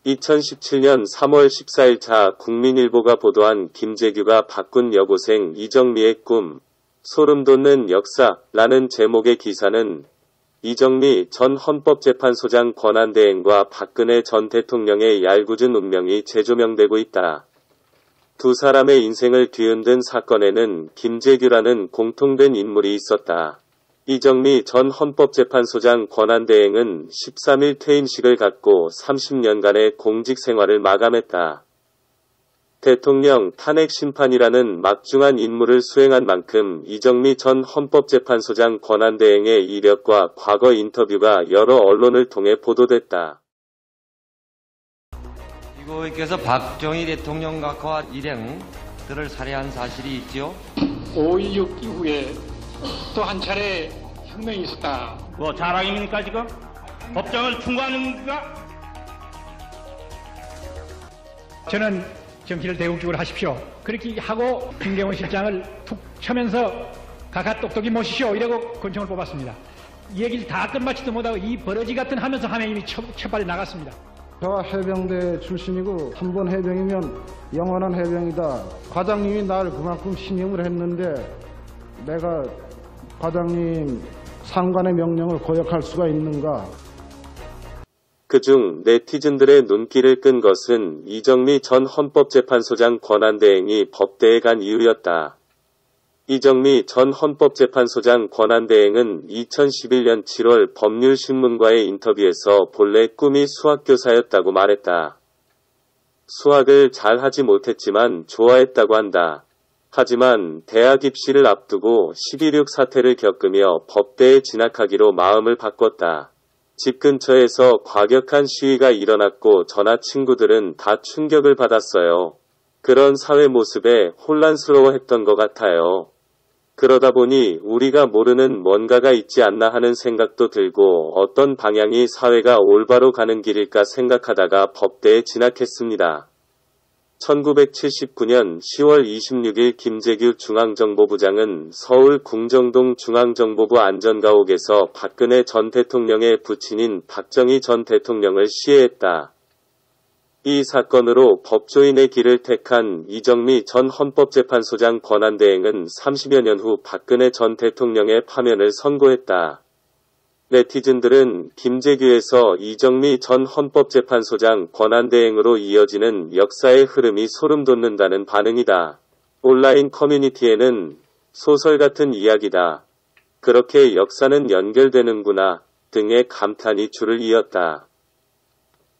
2017년 3월 14일 자 국민일보가 보도한 김재규가 바꾼 여고생 이정미의 꿈, 소름 돋는 역사라는 제목의 기사는 이정미 전 헌법재판소장 권한대행과 박근혜 전 대통령의 얄궂은 운명이 재조명되고 있다. 두 사람의 인생을 뒤흔든 사건에는 김재규라는 공통된 인물이 있었다. 이정미 전 헌법재판소장 권한대행은 13일 퇴임식을 갖고 30년간의 공직 생활을 마감했다. 대통령 탄핵 심판이라는 막중한 임무를 수행한 만큼 이정미 전 헌법재판소장 권한대행의 이력과 과거 인터뷰가 여러 언론을 통해 보도됐다. 이고께서 박정희 대통령 각하 일행들을 살해한 사실이 있죠. 5.16 이후에 또 한 차례 혁명이 있었다. 뭐 자랑입니까 지금? 법정을 충고하는 겁니까? 저는 정치를 대국적으로 하십시오. 그렇게 하고 김경호 실장을 툭 쳐면서 각하 똑똑히 모시시오 이라고 권총을 뽑았습니다. 이 얘기를 다 끝마치도 못하고 이 버러지 같은 하면서 하면 첫발에 나갔습니다. 저와 해병대 출신이고 한 번 해병이면 영원한 해병이다. 과장님이 날 그만큼 신임을 했는데 내가 과장님 상관의 명령을 거역할 수가 있는가. 그중 네티즌들의 눈길을 끈 것은 이정미 전 헌법재판소장 권한대행이 법대에 간 이유였다. 이정미 전 헌법재판소장 권한대행은 2011년 7월 법률신문과의 인터뷰에서 본래 꿈이 수학교사였다고 말했다. 수학을 잘 하지 못했지만 좋아했다고 한다. 하지만 대학 입시를 앞두고 12.6 사태를 겪으며 법대에 진학하기로 마음을 바꿨다. 집 근처에서 과격한 시위가 일어났고 저나 친구들은 다 충격을 받았어요. 그런 사회 모습에 혼란스러워했던 것 같아요. 그러다 보니 우리가 모르는 뭔가가 있지 않나 하는 생각도 들고 어떤 방향이 사회가 올바로 가는 길일까 생각하다가 법대에 진학했습니다. 1979년 10월 26일 김재규 중앙정보부장은 서울 궁정동 중앙정보부 안전가옥에서 박근혜 전 대통령의 부친인 박정희 전 대통령을 시해했다. 이 사건으로 법조인의 길을 택한 이정미 전 헌법재판소장 권한대행은 30여 년 후 박근혜 전 대통령의 파면을 선고했다. 네티즌들은 김재규에서 이정미 전 헌법재판소장 권한대행으로 이어지는 역사의 흐름이 소름 돋는다는 반응이다. 온라인 커뮤니티에는 소설 같은 이야기다. 그렇게 역사는 연결되는구나 등의 감탄이 줄을 이었다.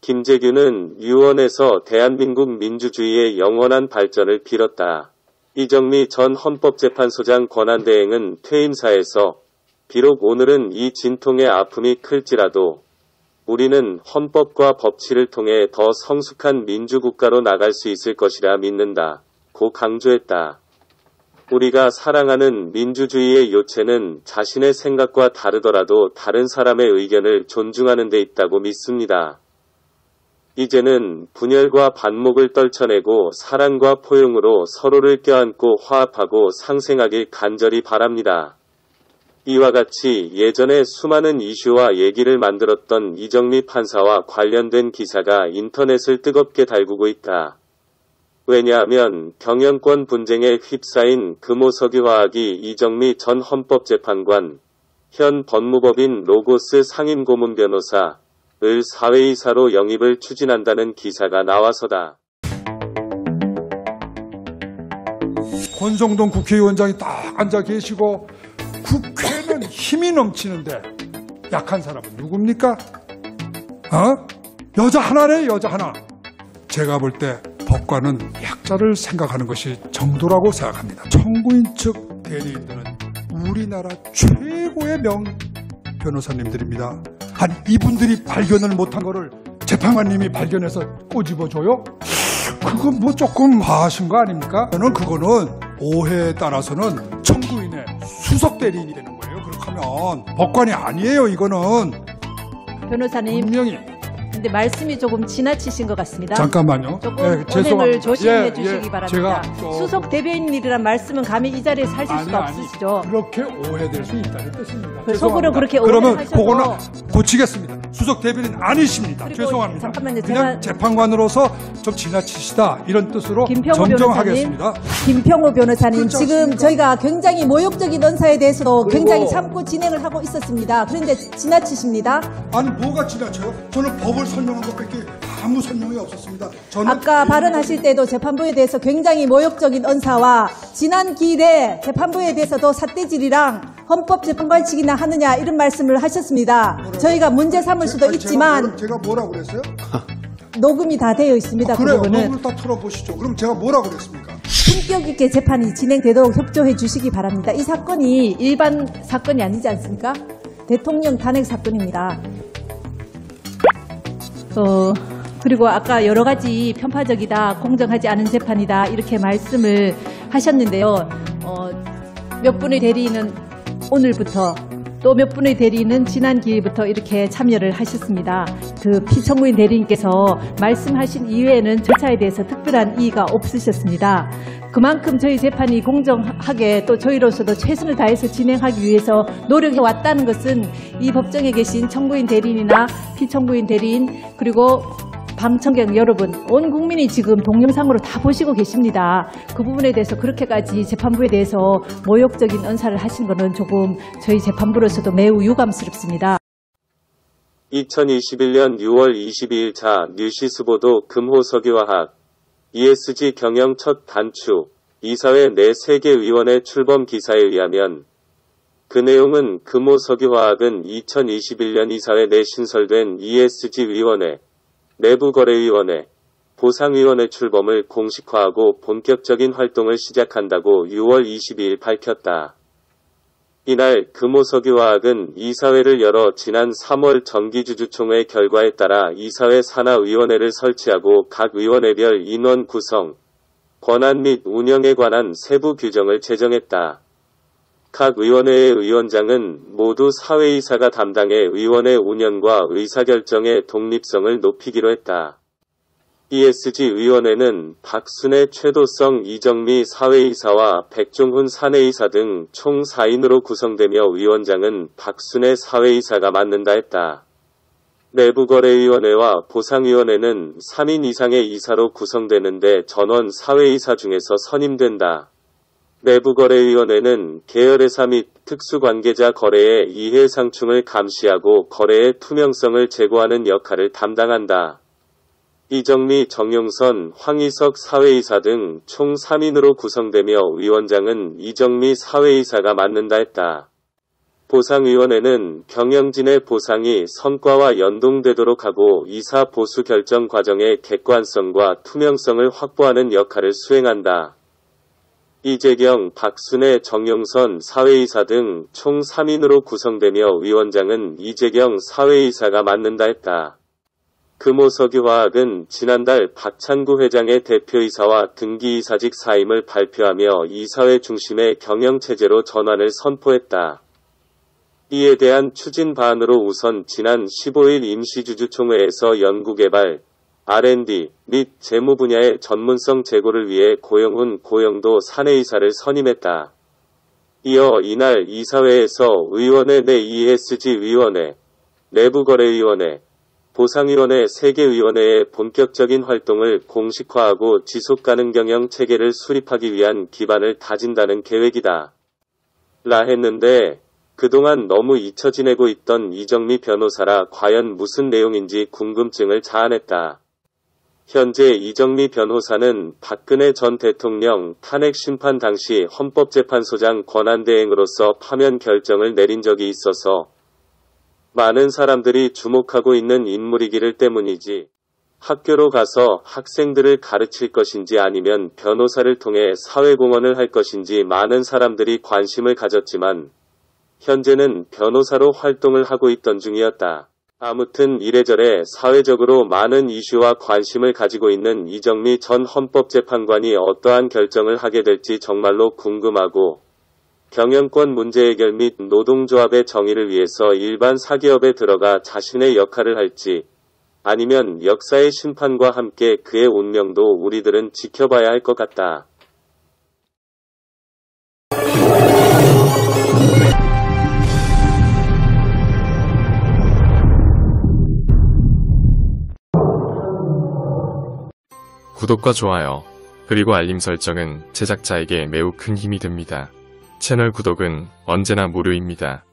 김재규는 유언에서 대한민국 민주주의의 영원한 발전을 빌었다. 이정미 전 헌법재판소장 권한대행은 퇴임사에서 비록 오늘은 이 진통의 아픔이 클지라도 우리는 헌법과 법치를 통해 더 성숙한 민주국가로 나갈 수 있을 것이라 믿는다. 고 강조했다. 우리가 사랑하는 민주주의의 요체는 자신의 생각과 다르더라도 다른 사람의 의견을 존중하는 데 있다고 믿습니다. 이제는 분열과 반목을 떨쳐내고 사랑과 포용으로 서로를 껴안고 화합하고 상생하길 간절히 바랍니다. 이와 같이 예전에 수많은 이슈와 얘기를 만들었던 이정미 판사와 관련된 기사가 인터넷을 뜨겁게 달구고 있다. 왜냐하면 경영권 분쟁에 휩싸인 금호석유화학이 이정미 전 헌법재판관, 현 법무법인 로고스 상임고문 변호사를 사회이사로 영입을 추진한다는 기사가 나와서다. 권성동 국회의원장이 딱 앉아 계시고 국회는 힘이 넘치는데 약한 사람은 누굽니까? 여자 하나래, 여자 하나. 제가 볼 때 법관은 약자를 생각하는 것이 정도라고 생각합니다. 청구인 측 대리인들은 우리나라 최고의 명 변호사님들입니다. 아니, 이분들이 발견을 못한 거를 재판관님이 발견해서 꼬집어줘요? 그건 뭐 조금 과하신 거 아닙니까? 저는 그거는 오해에 따라서는 청구인의 수석 대리인이 되는 거예요. 그렇게 하면 법관이 아니에요. 이거는 변호사님, 분명히 근데 말씀이 조금 지나치신 것 같습니다. 잠깐만요. 조금 예, 언행을 죄송합니다. 조심해 주시기 바랍니다. 제가 수석 대변인이란 말씀은 감히 이 자리에 하실 수가 없으시죠. 그렇게 오해될 수 있다는 뜻입니다. 그 속으로 그렇게 그러면 오해하셔도 그거는 고치겠습니다. 수석 대변인 아니십니다. 그리고 죄송합니다. 잠깐만요. 그냥 재판관으로서 좀 지나치시다 이런 뜻으로 김평호 정정하겠습니다. 김평호 변호사님, 그렇지 지금 않습니까? 저희가 굉장히 모욕적인 언사에 대해서도 그리고- 굉장히 참고 진행을 하고 있었습니다. 그런데 지나치십니다. 아니 뭐가 지나쳐요? 저는 법을 설명한 것밖에 아무 설명이 없었습니다. 저는 아까 발언하실 때도 재판부에 대해서 굉장히 모욕적인 언사와 지난 기일에 재판부에 대해서도 삿대질이랑 헌법재판관식이나 하느냐 이런 말씀을 하셨습니다. 저희가 문제 삼을 수도 아니, 있지만 제가 뭐라고 그랬어요? 녹음이 다 되어 있습니다. 그 그래요. 부분은. 녹음을 다 틀어보시죠. 그럼 제가 뭐라고 그랬습니까? 품격 있게 재판이 진행되도록 협조해 주시기 바랍니다. 이 사건이 일반 사건이 아니지 않습니까? 대통령 탄핵 사건입니다. 그리고 아까 여러 가지 편파적이다, 공정하지 않은 재판이다 이렇게 말씀을 하셨는데요. 몇 분의 대리인은 오늘부터 또 몇 분의 대리인은 지난 기회부터 이렇게 참여를 하셨습니다. 그 피청구인 대리인께서 말씀하신 이외에는 절차에 대해서 특별한 이의가 없으셨습니다. 그만큼 저희 재판이 공정하게 또 저희로서도 최선을 다해서 진행하기 위해서 노력해 왔다는 것은 이 법정에 계신 청구인 대리인이나 피청구인 대리인 그리고 방청객 여러분, 온 국민이 지금 동영상으로 다 보시고 계십니다. 그 부분에 대해서 그렇게까지 재판부에 대해서 모욕적인 언사를 하신 것은 조금 저희 재판부로서도 매우 유감스럽습니다. 2021년 6월 22일 자 뉴시스 보도 금호석유화학 ESG 경영 첫 단추 이사회 내 세계위원회 출범 기사에 의하면 그 내용은 금호석유화학은 2021년 이사회 내 신설된 ESG위원회 내부거래위원회, 보상위원회 출범을 공식화하고 본격적인 활동을 시작한다고 6월 22일 밝혔다. 이날 금호석유화학은 이사회를 열어 지난 3월 정기주주총회 결과에 따라 이사회 산하위원회를 설치하고 각 위원회별 인원 구성, 권한 및 운영에 관한 세부 규정을 제정했다. 각 위원회의 위원장은 모두 사회이사가 담당해 위원회 운영과 의사결정의 독립성을 높이기로 했다. ESG위원회는 박순애 최도성 이정미 사회이사와 백종훈 사내이사 등 총 4인으로 구성되며 위원장은 박순애 사회이사가 맡는다 했다. 내부거래위원회와 보상위원회는 3인 이상의 이사로 구성되는데 전원 사회이사 중에서 선임된다. 내부거래위원회는 계열회사 및 특수관계자 거래의 이해상충을 감시하고 거래의 투명성을 제고하는 역할을 담당한다. 이정미, 정용선, 황희석 사회이사 등 총 3인으로 구성되며 위원장은 이정미 사회이사가 맡는다 했다. 보상위원회는 경영진의 보상이 성과와 연동되도록 하고 이사 보수 결정 과정의 객관성과 투명성을 확보하는 역할을 수행한다. 이재경, 박순애, 정용선 사회이사 등 총 3인으로 구성되며 위원장은 이재경 사회이사가 맡는다 했다. 금호석유화학은 지난달 박찬구 회장의 대표이사와 등기이사직 사임을 발표하며 이사회 중심의 경영체제로 전환을 선포했다. 이에 대한 추진 방안으로 우선 지난 15일 임시주주총회에서 연구개발, R&D 및 재무 분야의 전문성 제고를 위해 고영훈 고영도 사내이사를 선임했다. 이어 이날 이사회에서 의원회 내 ESG위원회, 내부거래위원회, 보상위원회 3개 위원회의 본격적인 활동을 공식화하고 지속가능 경영 체계를 수립하기 위한 기반을 다진다는 계획이다. 라 했는데 그동안 너무 잊혀 지내고 있던 이정미 변호사라 과연 무슨 내용인지 궁금증을 자아냈다. 현재 이정미 변호사는 박근혜 전 대통령 탄핵 심판 당시 헌법재판소장 권한대행으로서 파면 결정을 내린 적이 있어서 많은 사람들이 주목하고 있는 인물이기를 때문이지 학교로 가서 학생들을 가르칠 것인지 아니면 변호사를 통해 사회공헌을 할 것인지 많은 사람들이 관심을 가졌지만 현재는 변호사로 활동을 하고 있던 중이었다. 아무튼 이래저래 사회적으로 많은 이슈와 관심을 가지고 있는 이정미 전 헌법재판관이 어떠한 결정을 하게 될지 정말로 궁금하고 경영권 문제 해결 및 노동조합의 정의를 위해서 일반 사기업에 들어가 자신의 역할을 할지 아니면 역사의 심판과 함께 그의 운명도 우리들은 지켜봐야 할 것 같다. 구독과 좋아요, 그리고 알림 설정은 제작자에게 매우 큰 힘이 됩니다. 채널 구독은 언제나 무료입니다.